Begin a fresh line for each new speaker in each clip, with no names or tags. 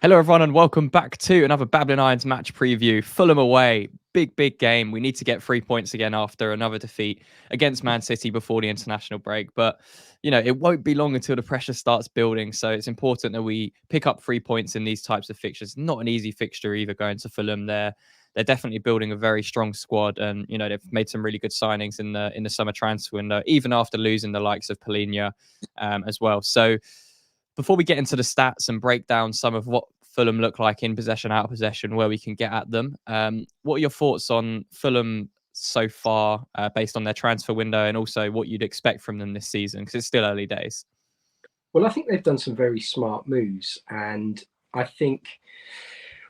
Hello, everyone, and welcome back to another Babbling Irons match preview. Fulham away, big game. We need to get 3 points again after another defeat against Man City before the international break. But, it won't be long until the pressure starts building. So it's important that we pick up 3 points in these types of fixtures. Not an easy fixture either going to Fulham. They're definitely building a very strong squad, and they've made some really good signings in the summer transfer window, even after losing the likes of Polina as well. So before we get into the stats and break down some of what Fulham look like in possession, out of possession, where we can get at them, what are your thoughts on Fulham so far, based on their transfer window, and also what you'd expect from them this season? Because it's still early days.
Well, I think they've done some very smart moves. And I think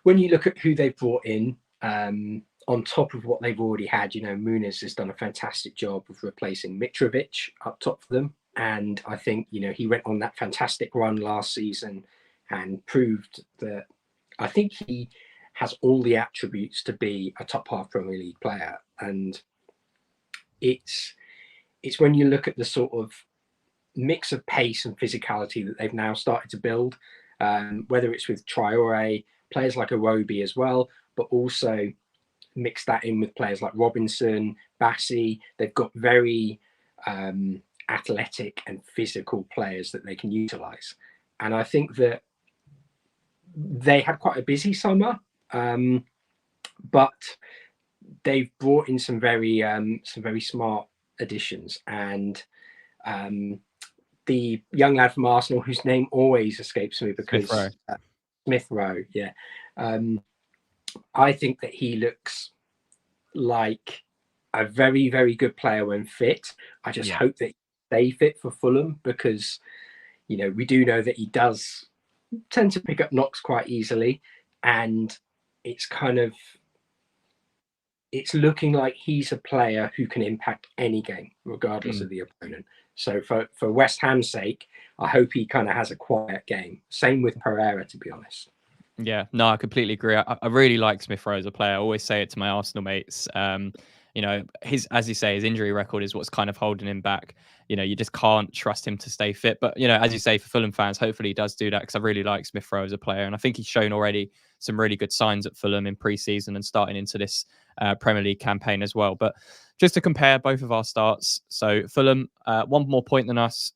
when you look at who they've brought in, on top of what they've already had, Muniz has done a fantastic job of replacing Mitrovic up top for them. And I think, he went on that fantastic run last season and proved that I think he has all the attributes to be a top half Premier League player. And it's when you look at the sort of mix of pace and physicality that they've now started to build, whether it's with Traore, players like Iwobi as well, but also mix that in with players like Robinson, Bassi. They've got very athletic and physical players that they can utilise. And I think that they had quite a busy summer, but they've brought in some very smart additions. And the young lad from Arsenal, whose name always escapes me because Smith Rowe, yeah. I think that he looks like a very, very good player when fit. I just hope that he stay fit for Fulham because, we do know that he does tend to pick up knocks quite easily. And it's looking like he's a player who can impact any game, regardless of the opponent. So for West Ham's sake, I hope he kind of has a quiet game. Same with Pereira, to be honest.
Yeah, no, I completely agree. I really like Smith Rowe as a player. I always say it to my Arsenal mates. As you say, his injury record is what's kind of holding him back. You just can't trust him to stay fit. But, as you say, for Fulham fans, hopefully he does do that because I really like Smith Rowe as a player. And I think he's shown already some really good signs at Fulham in pre-season and starting into this Premier League campaign as well. But just to compare both of our starts, so Fulham, 1 more point than us,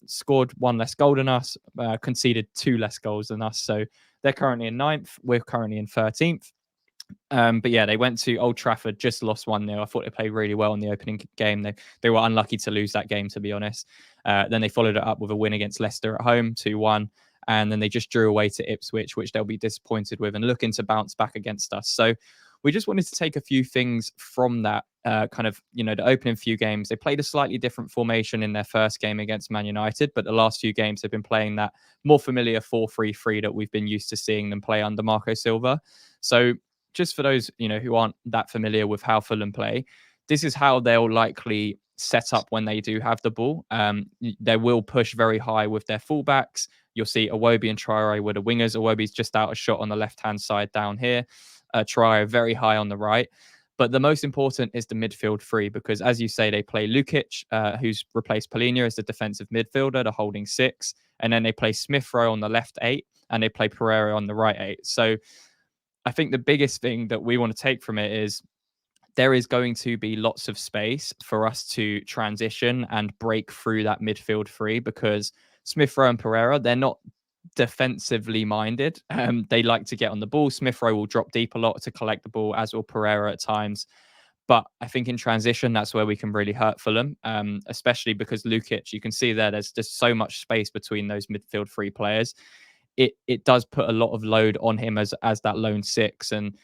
scored 1 less goal than us, conceded 2 less goals than us. So they're currently in 9th. We're currently in 13th. But yeah, they went to Old Trafford, just lost 1-0. I thought they played really well in the opening game. They were unlucky to lose that game, to be honest. Then they followed it up with a win against Leicester at home, 2-1. And then they just drew away to Ipswich, which they'll be disappointed with and looking to bounce back against us. So we just wanted to take a few things from that the opening few games. They played a slightly different formation in their first game against Man United, but the last few games they've been playing that more familiar 4-3-3 that we've been used to seeing them play under Marco Silva. So just for those, who aren't that familiar with how Fulham play, this is how they'll likely set up when they do have the ball. They will push very high with their fullbacks. You'll see Iwobi and Traore were the wingers. Iwobi's just out a shot on the left-hand side down here. Traore very high on the right. But the most important is the midfield three, because as you say, they play Lukic, who's replaced Polina as the defensive midfielder, the holding 6. And then they play Smith Rowe on the left 8, and they play Pereira on the right 8. So I think the biggest thing that we want to take from it is there is going to be lots of space for us to transition and break through that midfield three, because Smith Rowe and Pereira, they're not defensively minded. They like to get on the ball. Smith Rowe will drop deep a lot to collect the ball, as will Pereira at times. But I think in transition, that's where we can really hurt Fulham, especially because Lukic, you can see there's just so much space between those midfield 3 players. It does put a lot of load on him as that lone 6. And,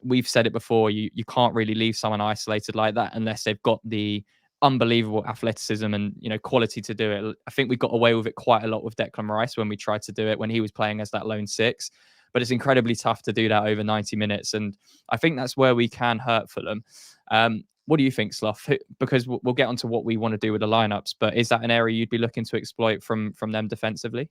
we've said it before, you can't really leave someone isolated like that unless they've got the unbelievable athleticism and quality to do it. I think we got away with it quite a lot with Declan Rice when we tried to do it when he was playing as that lone 6, but it's incredibly tough to do that over 90 minutes, and I think that's where we can hurt Fulham. What do you think, Slough? Because we'll get onto what we want to do with the lineups, but is that an area you'd be looking to exploit from them defensively?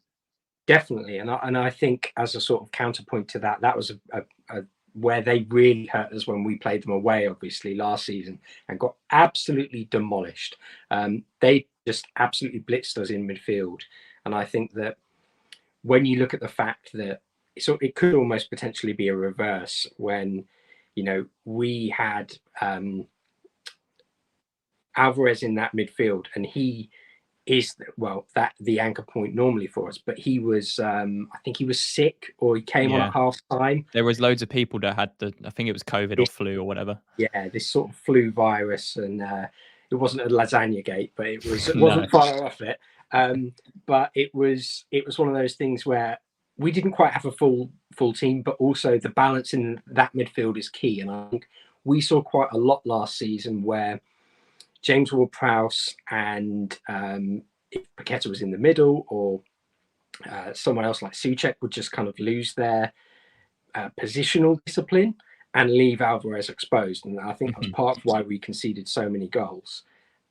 Definitely, and I think as a sort of counterpoint to that, that was a where they really hurt us when we played them away, obviously last season, and got absolutely demolished. They just absolutely blitzed us in midfield, and I think that when you look at the fact that it could almost potentially be a reverse when, we had Alvarez in that midfield, and he is the anchor point normally for us, but he was I think he was sick, or he came on at half time.
There was loads of people that had I think it was COVID or flu or whatever.
Yeah, this sort of flu virus, and it wasn't a lasagna gate, but it wasn't far off it. But it was one of those things where we didn't quite have a full team, but also the balance in that midfield is key. And I think we saw quite a lot last season where James Ward-Prowse and if Paqueta was in the middle, or someone else like Souček would just kind of lose their positional discipline and leave Alvarez exposed. And I think that's part of why we conceded so many goals.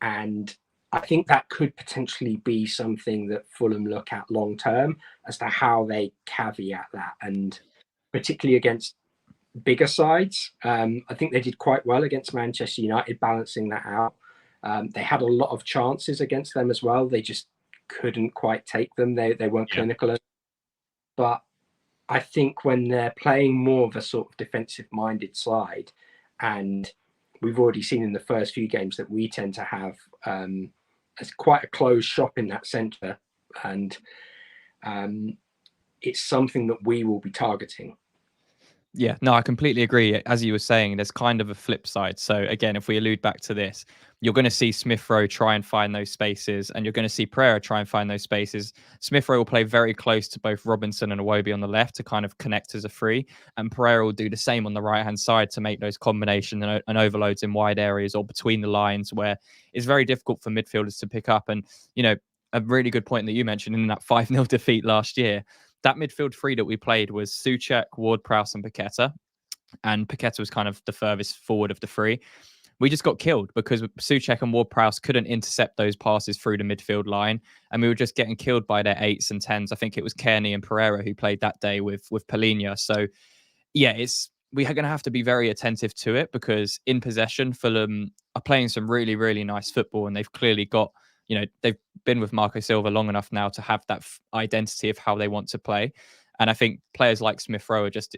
And I think that could potentially be something that Fulham look at long term as to how they caveat that, and particularly against bigger sides. I think they did quite well against Manchester United, balancing that out. They had a lot of chances against them as well. They just couldn't quite take them. They weren't clinical. But I think when they're playing more of a sort of defensive-minded side, and we've already seen in the first few games that we tend to have quite a closed shop in that centre, and it's something that we will be targeting.
Yeah, no, I completely agree. As you were saying, there's kind of a flip side. So again, if we allude back to this, you're going to see Smith Rowe try and find those spaces, and you're going to see Pereira try and find those spaces. Smith Rowe will play very close to both Robinson and Iwobi on the left to kind of connect as a free, and Pereira will do the same on the right-hand side to make those combination and overloads in wide areas or between the lines, where it's very difficult for midfielders to pick up. And, a really good point that you mentioned in that 5-0 defeat last year, that midfield three that we played was Souček, Ward-Prowse, and Paqueta. And Paqueta was kind of the furthest forward of the three. We just got killed because Souček and Ward-Prowse couldn't intercept those passes through the midfield line, and we were just getting killed by their 8s and 10s. I think it was Kearney and Pereira who played that day with Palhinha. So, yeah, we are going to have to be very attentive to it, because in possession, Fulham are playing some really, really nice football, and they've clearly got, they've been with Marco Silva long enough now to have that identity of how they want to play. And I think players like Smith Rowe are just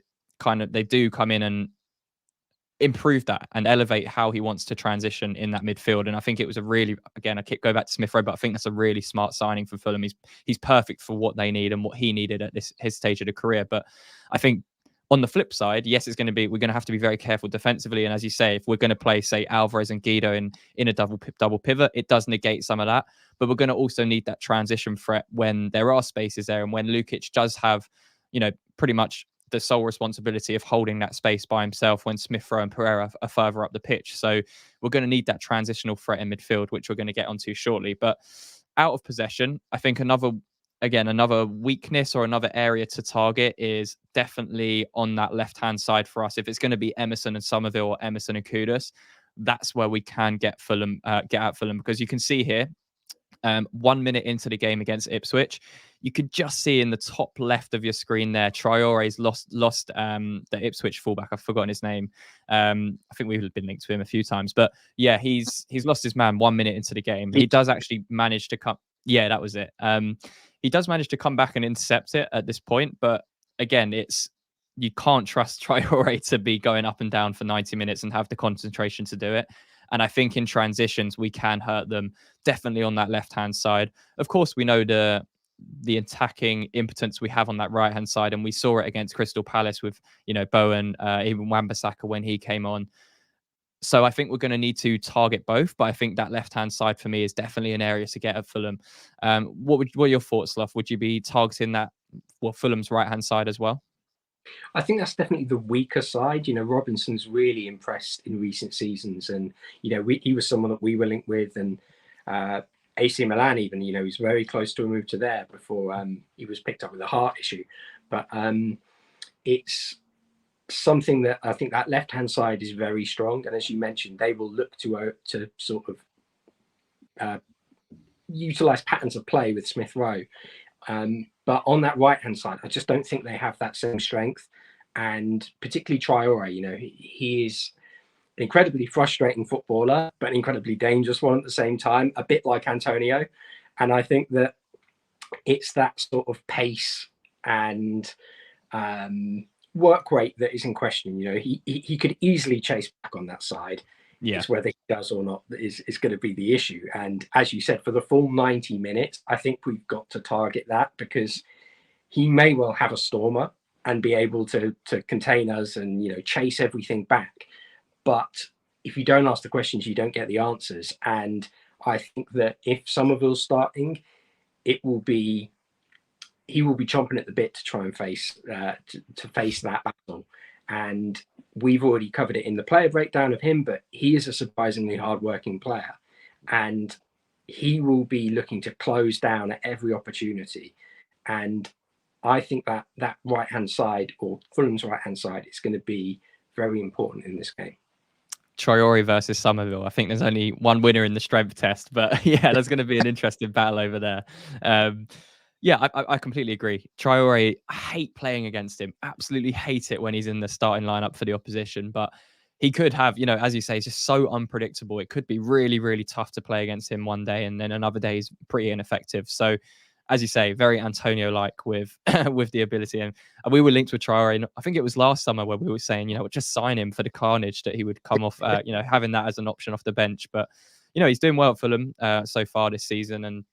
they do come in and improve that and elevate how he wants to transition in that midfield. And I think it was again, I keep going back to Smith Rowe, but I think that's a really smart signing for Fulham. He's perfect for what they need and what he needed at his stage of the career. But I think on the flip side, yes, we're going to have to be very careful defensively. And as you say, if we're going to play, say, Alvarez and Guido in a double pivot, it does negate some of that. But we're going to also need that transition threat when there are spaces there, and when Lukic does have, pretty much the sole responsibility of holding that space by himself when Smith Rowe and Pereira are further up the pitch. So we're going to need that transitional threat in midfield, which we're going to get onto shortly. But out of possession, I think another weakness or another area to target is definitely on that left-hand side for us. If it's going to be Emerson and Somerville or Emerson and Kudus, that's where we can get at Fulham, because you can see here, 1 minute into the game against Ipswich, you could just see in the top left of your screen there, Traore's lost the Ipswich fullback. I've forgotten his name. I think we've been linked to him a few times, but yeah, he's lost his man 1 minute into the game. He does actually manage to come. Yeah, that was it. He does manage to come back and intercept it at this point, but again, you can't trust Traore to be going up and down for 90 minutes and have the concentration to do it. And I think in transitions, we can hurt them definitely on that left-hand side. Of course, we know the attacking impotence we have on that right-hand side, and we saw it against Crystal Palace with, Bowen, even Wan-Bissaka when he came on. So I think we're going to need to target both, but I think that left-hand side for me is definitely an area to get at Fulham. What are your thoughts, Luff? Would you be targeting that, Fulham's right-hand side as well?
I think that's definitely the weaker side. Robinson's really impressed in recent seasons, and he was someone that we were linked with, and AC Milan even. He's very close to a move to there before he was picked up with a heart issue. But it's something that I think that left-hand side is very strong, and as you mentioned, they will look to sort of utilize patterns of play with Smith Rowe. But on that right-hand side, I just don't think they have that same strength, and particularly Traore. He is an incredibly frustrating footballer, but an incredibly dangerous one at the same time, a bit like Antonio. And I think that it's that sort of pace and work rate that is in question. You know, he could easily chase back on that side.
Yeah.
It's whether he does or not that is going to be the issue. And as you said, for the full 90 minutes, I think we've got to target that, because he may well have a stormer and be able to contain us and, you know, chase everything back. But if you don't ask the questions, you don't get the answers. And I think that if Somerville's starting, it will be he will be chomping at the bit to try and face to face that battle. And we've already covered it in the player breakdown of him, but he is a surprisingly hardworking player, and he will be looking to close down at every opportunity. And I think that that right hand side, or Fulham's right hand side, is going to be very important in this game.
Traore versus Somerville. I think there's only one winner in the strength test, but yeah, there's going to be an interesting battle over there. Yeah, I completely agree. Traore, I hate playing against him. Absolutely hate it when he's in the starting lineup for the opposition. But he could have, you know, as you say, he's just so unpredictable. It could be really, really tough to play against him one day, and then another day he's pretty ineffective. So, as you say, very Antonio-like with with the ability. And we were linked with Traore. And I think it was last summer where we were saying, you know, just sign him for the carnage that he would come off, you know, having that as an option off the bench. But, you know, he's doing well at Fulham so far this season, and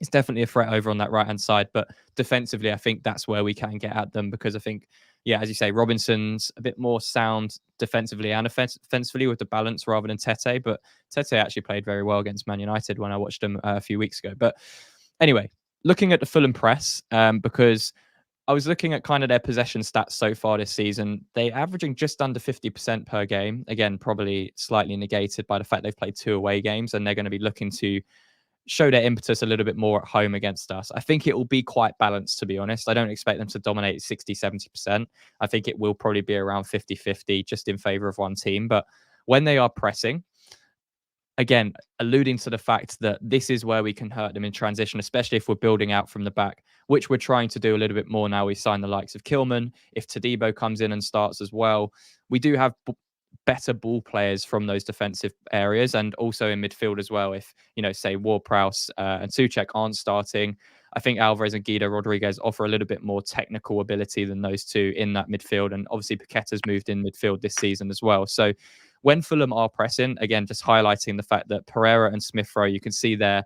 it's definitely a threat over on that right hand side. But defensively, I think that's where we can get at them, because I think, yeah, as you say, Robinson's a bit more sound defensively and offensively with the balance rather than Tete. But Tete actually played very well against Man United when I watched him a few weeks ago. But anyway, looking at the Fulham press, because I was looking at kind of their possession stats so far this season. They're averaging just under 50% per game. Again, probably slightly negated by the fact they've played 2 away games, and they're going to be looking to show their impetus a little bit more at home against us. I think it will be quite balanced, to be honest. I don't expect them to dominate 60, 70%. I think it will probably be around 50-50, just in favor of one team. But when they are pressing, again, alluding to the fact that this is where we can hurt them in transition, especially if we're building out from the back, which we're trying to do a little bit more now. We sign the likes of Kilman. If Todibo comes in and starts as well, we do have better ball players from those defensive areas, and also in midfield as well. If, you know, say Ward-Prowse and Souček aren't starting, I think Alvarez and Guido Rodriguez offer a little bit more technical ability than those two in that midfield. And obviously Paqueta's moved in midfield this season as well. So when Fulham are pressing, again, just highlighting the fact that Pereira and Smith-Rowe, you can see they're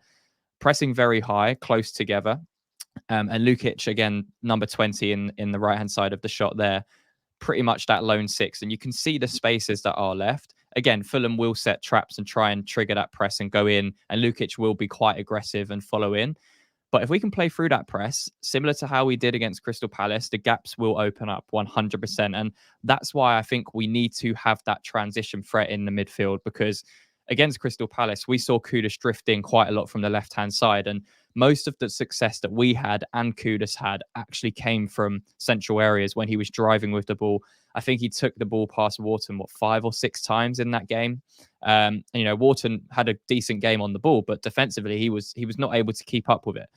pressing very high, close together. And Lukic, again, number 20 in the right-hand side of the shot there, pretty much that lone 6. And you can see the spaces that are left. Again, Fulham will set traps and try and trigger that press and go in, and Lukic will be quite aggressive and follow in. But if we can play through that press, similar to how we did against Crystal Palace, the gaps will open up 100%. And that's why I think we need to have that transition threat in the midfield, because against Crystal Palace, we saw Kudus drifting quite a lot from the left-hand side. And most of the success that we had and Kudus had actually came from central areas when he was driving with the ball. I think he took the ball past Wharton, 5 or 6 times in that game. And, you know, Wharton had a decent game on the ball, but defensively, he was not able to keep up with it.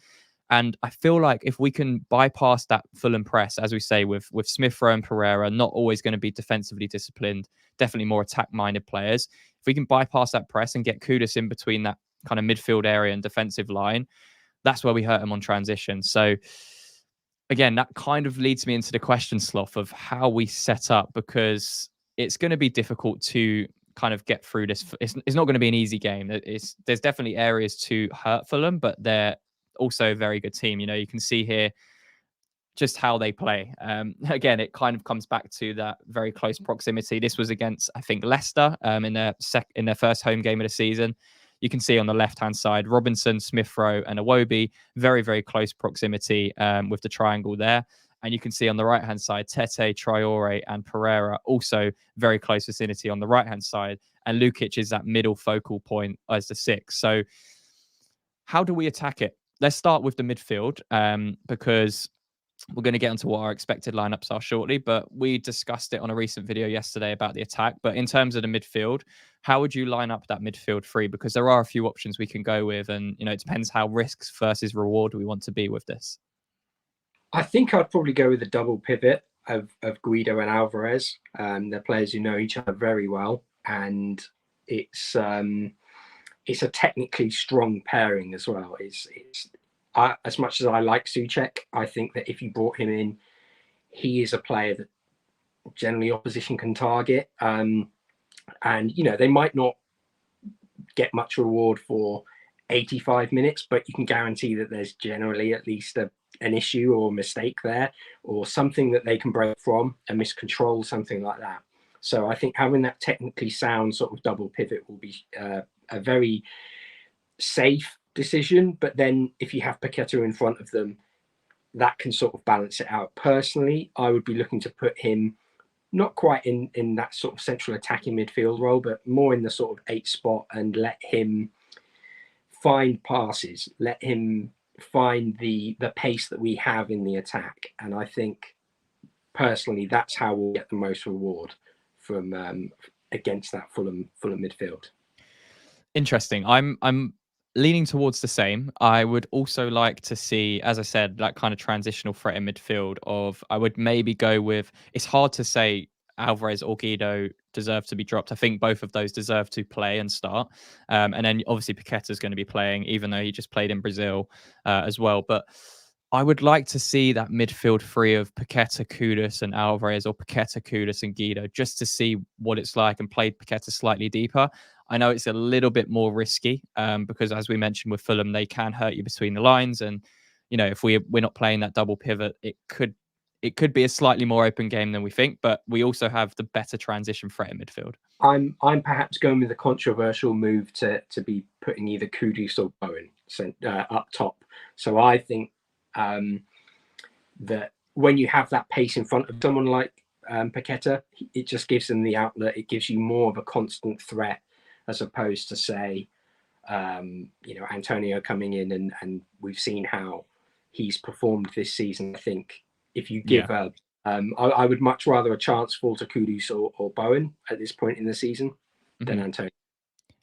And I feel like if we can bypass that Fulham press, as we say, with Smith-Rowe and Pereira, not always going to be defensively disciplined, definitely more attack-minded players. If we can bypass that press and get Kudus in between that kind of midfield area and defensive line, that's where we hurt him on transition. So again, that kind of leads me into the question, Sloth, of how we set up, because it's going to be difficult to kind of get through this. It's not going to be an easy game. There's definitely areas to hurt Fulham, but they're also a very good team. You know, you can see here just how they play. Again, it kind of comes back to that very close proximity. This was against, I think, Leicester in their first home game of the season. You can see on the left-hand side, Robinson, Smith-Rowe, and Iwobi, very, very close proximity with the triangle there. And you can see on the right-hand side, Tete, Traore, and Pereira, also very close vicinity on the right-hand side. And Lukic is that middle focal point as the 6. So how do we attack it? Let's start with the midfield, because we're going to get onto what our expected lineups are shortly, but we discussed it on a recent video yesterday about the attack. But in terms of the midfield, how would you line up that midfield 3? Because there are a few options we can go with, and, you know, it depends how risks versus reward we want to be with this.
I think I'd probably go with a double pivot of Guido and Alvarez. They're players who know each other very well, and it's a technically strong pairing as well. as much as I like Souček, I think that if you brought him in, he is a player that generally opposition can target. And, they might not get much reward for 85 minutes, but you can guarantee that there's generally at least an issue or a mistake there, or something that they can break from, a miscontrol, something like that. So I think having that technically sound sort of double pivot will be a very safe decision. But then if you have Paqueta in front of them, that can sort of balance it out. Personally, I would be looking to put him not quite in that sort of central attacking midfield role, but more in the sort of 8 spot, and let him find passes, let him find the pace that we have in the attack. And I think personally that's how we'll get the most reward from against that Fulham midfield.
Interesting. I'm leaning towards the same. I would also like to see, as I said, that kind of transitional threat in midfield. I would maybe go with. It's hard to say Alvarez or Guido deserve to be dropped. I think both of those deserve to play and start. And then obviously Paqueta is going to be playing, even though he just played in Brazil as well. But I would like to see that midfield three of Paqueta, Kudus, and Alvarez, or Paqueta, Kudus, and Guido, just to see what it's like, and play Paqueta slightly deeper. I know it's a little bit more risky because, as we mentioned with Fulham, they can hurt you between the lines, and if we're not playing that double pivot, it could be a slightly more open game than we think. But we also have the better transition threat in midfield.
I'm perhaps going with a controversial move to be putting either Kudus or Bowen up top. So I think that when you have that pace in front of someone like Paqueta, it just gives them the outlet. It gives you more of a constant threat, as opposed to, say, Antonio coming in, and we've seen how he's performed this season. I think if you give I would much rather a chance fall to Kudus or Bowen at this point in the season than Antonio.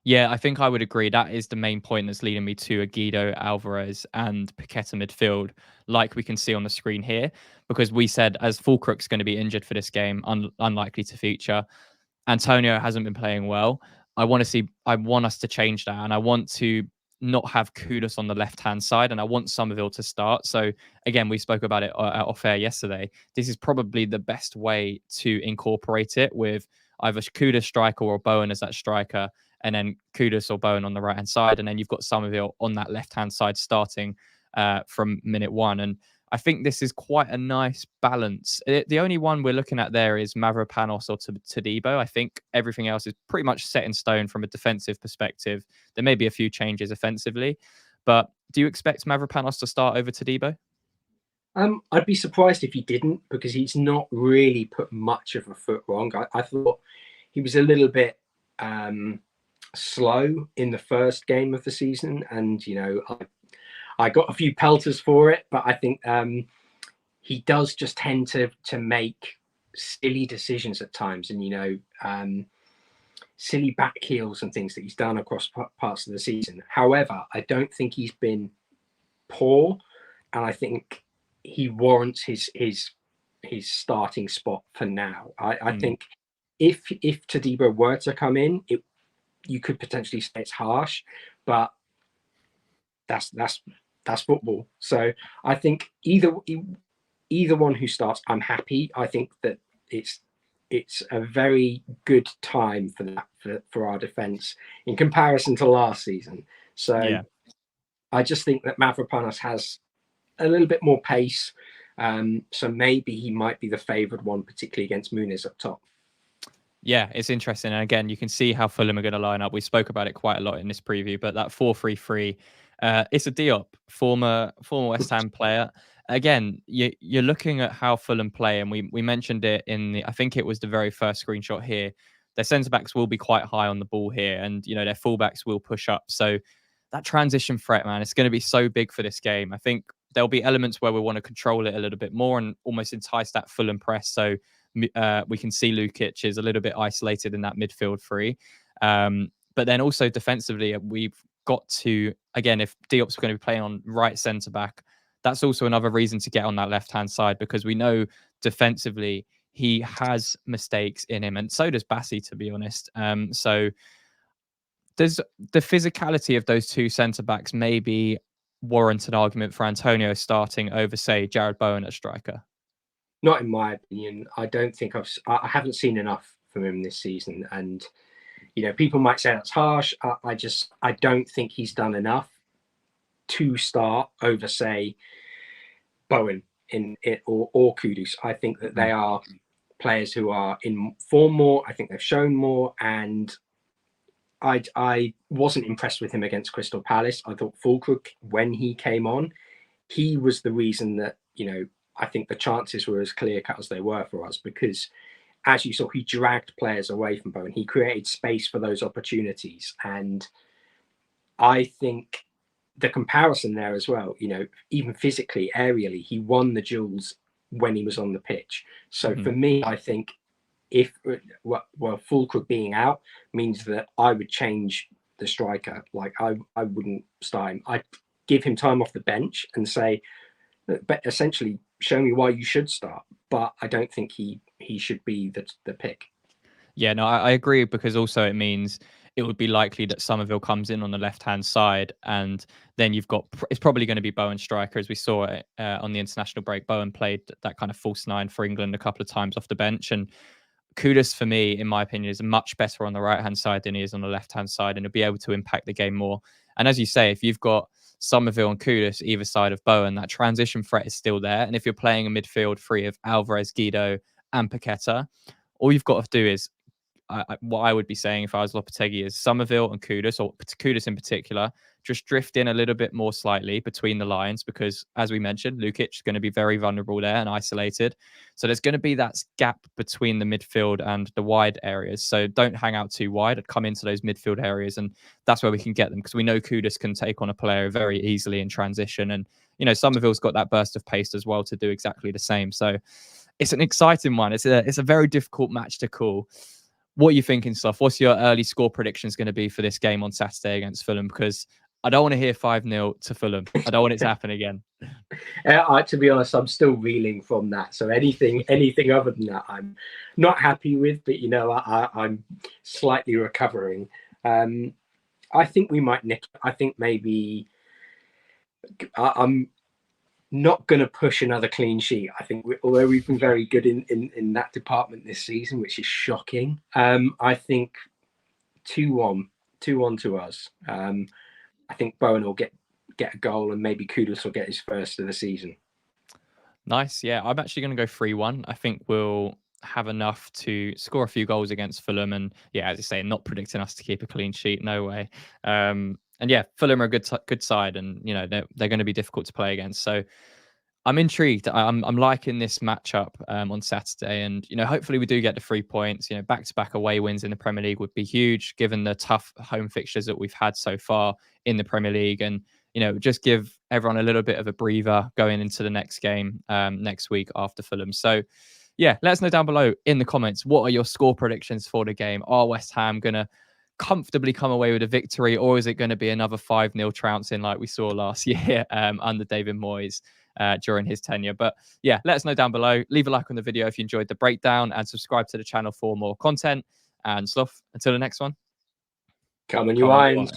Yeah, I think I would agree. That is the main point that's leading me to a Guido, Alvarez, and Paqueta midfield, like we can see on the screen here, because we said as Fulcrook's going to be injured for this game, unlikely to feature. Antonio hasn't been playing well. I want us to change that, and I want to not have Kudus on the left-hand side, and I want Somerville to start. So again, we spoke about it off air yesterday. This is probably the best way to incorporate it, with either Kudus striker or Bowen as that striker, and then Kudus or Bowen on the right-hand side, and then you've got Somerville on that left-hand side starting from minute 1. And I think this is quite a nice balance. The only one we're looking at there is Mavropanos or Todibo. I think everything else is pretty much set in stone from a defensive perspective. There may be a few changes offensively, but do you expect Mavropanos to start over Todibo?
I'd be surprised if he didn't, because he's not really put much of a foot wrong. I thought he was a little bit slow in the first game of the season, and I got a few pelters for it, but I think he does just tend to make silly decisions at times, and silly back heels and things that he's done across parts of the season. However, I don't think he's been poor, and I think he warrants his starting spot for now. I think if Todibo were to come in, you could potentially say it's harsh, but that's football. So I think either one who starts, I'm happy. I think that it's a very good time for that for our defense in comparison to last season. So yeah. I just think that Mavropanos has a little bit more pace. So maybe he might be the favoured one, particularly against Muniz up top.
Yeah, it's interesting. And again, you can see how Fulham are going to line up. We spoke about it quite a lot in this preview, but that 4-3-3, it's a Diop, former West Ham player. Again, you're looking at how Fulham play, and we mentioned it I think it was the very first screenshot here. Their centre-backs will be quite high on the ball here, and their full-backs will push up. So that transition threat, man, it's going to be so big for this game. I think there'll be elements where we want to control it a little bit more and almost entice that Fulham press. So we can see Lukic is a little bit isolated in that midfield three. But then also defensively, we've got to, again, if Diop's going to be playing on right centre-back, that's also another reason to get on that left-hand side, because we know defensively he has mistakes in him, and so does Bassi, to be honest. So there's the physicality of those two centre-backs maybe warrant an argument for Antonio starting over, say, Jared Bowen at striker?
Not in my opinion. I don't think I haven't seen enough from him this season, and people might say that's harsh. I don't think he's done enough to start over, say, Bowen in it or Kudus. I think that they are players who are in form more. I think they've shown more, and I wasn't impressed with him against Crystal Palace. I thought Fulkrug, when he came on, he was the reason that, I think the chances were as clear cut as they were for us, because as you saw, he dragged players away from Bowen. He created space for those opportunities. And I think the comparison there as well, even physically, aerially, he won the duels when he was on the pitch. So for me, I think Fulkrug being out means that I would change the striker. Like I wouldn't start him. I'd give him time off the bench and say, but essentially show me why you should start. But I don't think he should be the pick.
Yeah, no, I agree, because also it means it would be likely that Somerville comes in on the left-hand side, and then you've got, it's probably going to be Bowen striker, as we saw on the international break. Bowen played that kind of false nine for England a couple of times off the bench, and Kudus, for me, in my opinion, is much better on the right-hand side than he is on the left-hand side, and he'll be able to impact the game more. And as you say, if you've got Somerville and Kudus either side of Bowen, that transition threat is still there. And if you're playing a midfield free of Alvarez, Guido, and Paqueta, all you've got to do is, what I would be saying if I was Lopetegui, is Somerville and Kudus, or Kudus in particular, just drift in a little bit more slightly between the lines, because as we mentioned, Lukic is going to be very vulnerable there and isolated. So there's going to be that gap between the midfield and the wide areas. So don't hang out too wide. I'd come into those midfield areas, and that's where we can get them, because we know Kudus can take on a player very easily in transition. And, Somerville's got that burst of pace as well to do exactly the same. So it's an exciting one. It's a very difficult match to call. What are you thinking, Sloth? What's your early score predictions going to be for this game on Saturday against Fulham? Because I don't want to hear 5-0 to Fulham. I don't want it to happen again.
To be honest, I'm still reeling from that. So anything other than that, I'm not happy with. But I'm slightly recovering. I think we might nick. I think maybe I'm not going to push another clean sheet. I think although we've been very good in that department this season, which is shocking, I think 2-1 to us. I think Bowen will get a goal, and maybe Kudus will get his first of the season.
Nice. Yeah, I'm actually going to go 3-1. I think we'll have enough to score a few goals against Fulham. And yeah, as I say, not predicting us to keep a clean sheet. No way. And yeah, Fulham are a good side, and they're going to be difficult to play against. So I'm intrigued. I'm liking this matchup on Saturday, and hopefully we do get the 3 points. Back-to-back away wins in the Premier League would be huge, given the tough home fixtures that we've had so far in the Premier League, and just give everyone a little bit of a breather going into the next game next week after Fulham. So yeah, let us know down below in the comments, what are your score predictions for the game? Are West Ham gonna comfortably come away with a victory, or is it going to be another 5-0 trouncing like we saw last year under David Moyes during his tenure? But yeah, let us know down below. Leave a like on the video if you enjoyed the breakdown, and subscribe to the channel for more content. And Sloth, until the next one,
come on, you irons.